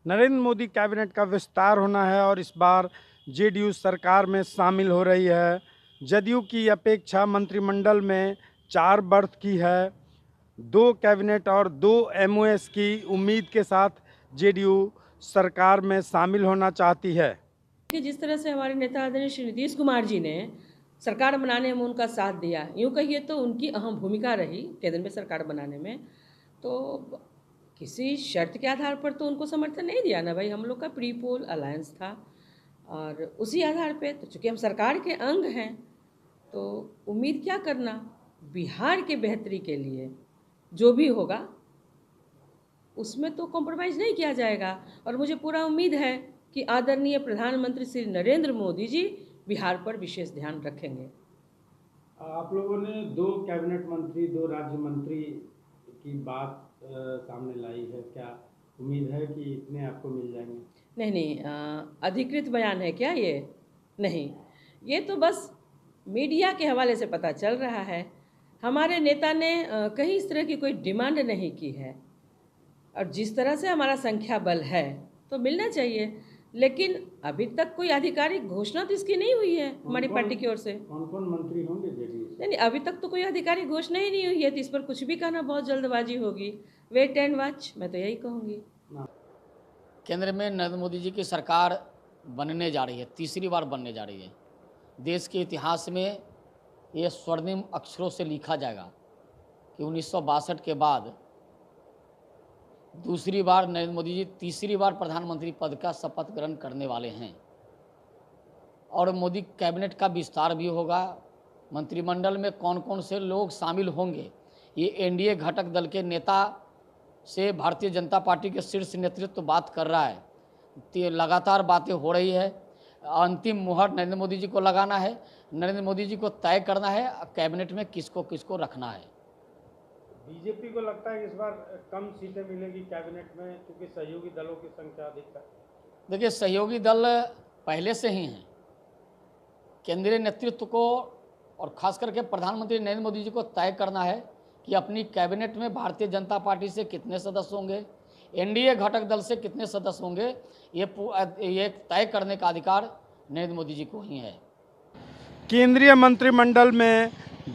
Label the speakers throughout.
Speaker 1: Narendra Modi cabinet का विस्तार होना है और इस बार जेडीयू सरकार में शामिल हो रही है। जदयू की अपेक्षा मंत्रिमंडल में 4 बर्थ की है। 2 कैबिनेट और 2 एमओएस की उम्मीद के साथ जेडीयू सरकार में शामिल होना चाहती है।
Speaker 2: कि जिस तरह से हमारे नेता आदरणीय श्री नीतीश कुमार जी ने सरकार बनाने में उनका साथ दिया, यूँ कहिए तो उनकी अहम भूमिका रही केंद्र में सरकार बनाने में, तो किसी शर्त के आधार पर तो उनको समर्थन नहीं दिया ना भाई। हम लोग का प्री पोल अलायंस था और उसी आधार पे तो चूँकि हम सरकार के अंग हैं तो उम्मीद क्या करना, बिहार के बेहतरी के लिए जो भी होगा उसमें तो कॉम्प्रोमाइज़ नहीं किया जाएगा। और मुझे पूरा उम्मीद है कि आदरणीय प्रधानमंत्री श्री नरेंद्र मोदी जी बिहार पर विशेष ध्यान रखेंगे।
Speaker 1: आप लोगों ने 2 कैबिनेट मंत्री 2 राज्य मंत्री की बात सामने लाई है, क्या उम्मीद है कि इतने आपको मिल जाएंगे?
Speaker 2: नहीं, अधिकृत बयान है क्या ये? नहीं, ये तो बस मीडिया के हवाले से पता चल रहा है। हमारे नेता ने कहीं इस तरह की कोई डिमांड नहीं की है और जिस तरह से हमारा संख्या बल है तो मिलना चाहिए, लेकिन अभी तक कोई आधिकारिक घोषणा तो इसकी नहीं हुई है हमारी पार्टी की ओर से।
Speaker 1: कौन कौन मंत्री होंगे जेडीयू से?
Speaker 2: नहीं, अभी तक तो कोई आधिकारिक घोषणा ही नहीं हुई है, तो इस पर कुछ भी कहना बहुत जल्दबाजी होगी। वेट एंड वॉच, मैं तो यही कहूँगी।
Speaker 3: केंद्र में नरेंद्र मोदी जी की सरकार बनने जा रही है, तीसरी बार बनने जा रही है। देश के इतिहास में ये स्वर्णिम अक्षरों से लिखा जाएगा कि 1962 के बाद दूसरी बार नरेंद्र मोदी जी तीसरी बार प्रधानमंत्री पद का शपथ ग्रहण करने वाले हैं और मोदी कैबिनेट का विस्तार भी होगा। मंत्रिमंडल में कौन कौन से लोग शामिल होंगे, ये एनडीए घटक दल के नेता से भारतीय जनता पार्टी के शीर्ष नेतृत्व बात कर रहा है। लगातार बातें हो रही है। अंतिम मुहर नरेंद्र मोदी जी को लगाना है, नरेंद्र मोदी जी को तय करना है कैबिनेट में किसको किसको रखना है।
Speaker 1: बीजेपी को लगता है कि इस बार कम सीटें मिलेगी कैबिनेट में क्योंकि सहयोगी दलों की संख्या अधिक है।
Speaker 3: देखिए, सहयोगी दल पहले से ही हैं। केंद्रीय नेतृत्व को और खास करके प्रधानमंत्री नरेंद्र मोदी जी को तय करना है कि अपनी कैबिनेट में भारतीय जनता पार्टी से कितने सदस्य होंगे, एनडीए घटक दल से कितने सदस्य होंगे, ये तय करने का अधिकार नरेंद्र मोदी जी को ही है।
Speaker 1: केंद्रीय मंत्रिमंडल में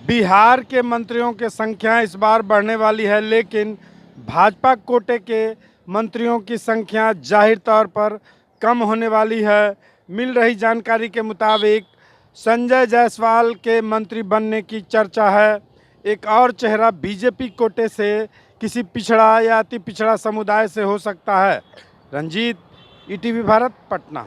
Speaker 1: बिहार के मंत्रियों की संख्या इस बार बढ़ने वाली है, लेकिन भाजपा कोटे के मंत्रियों की संख्या जाहिर तौर पर कम होने वाली है। मिल रही जानकारी के मुताबिक संजय जायसवाल के मंत्री बनने की चर्चा है। एक और चेहरा बीजेपी कोटे से किसी पिछड़ा या अति पिछड़ा समुदाय से हो सकता है। रंजीत, ईटीवी भारत, पटना।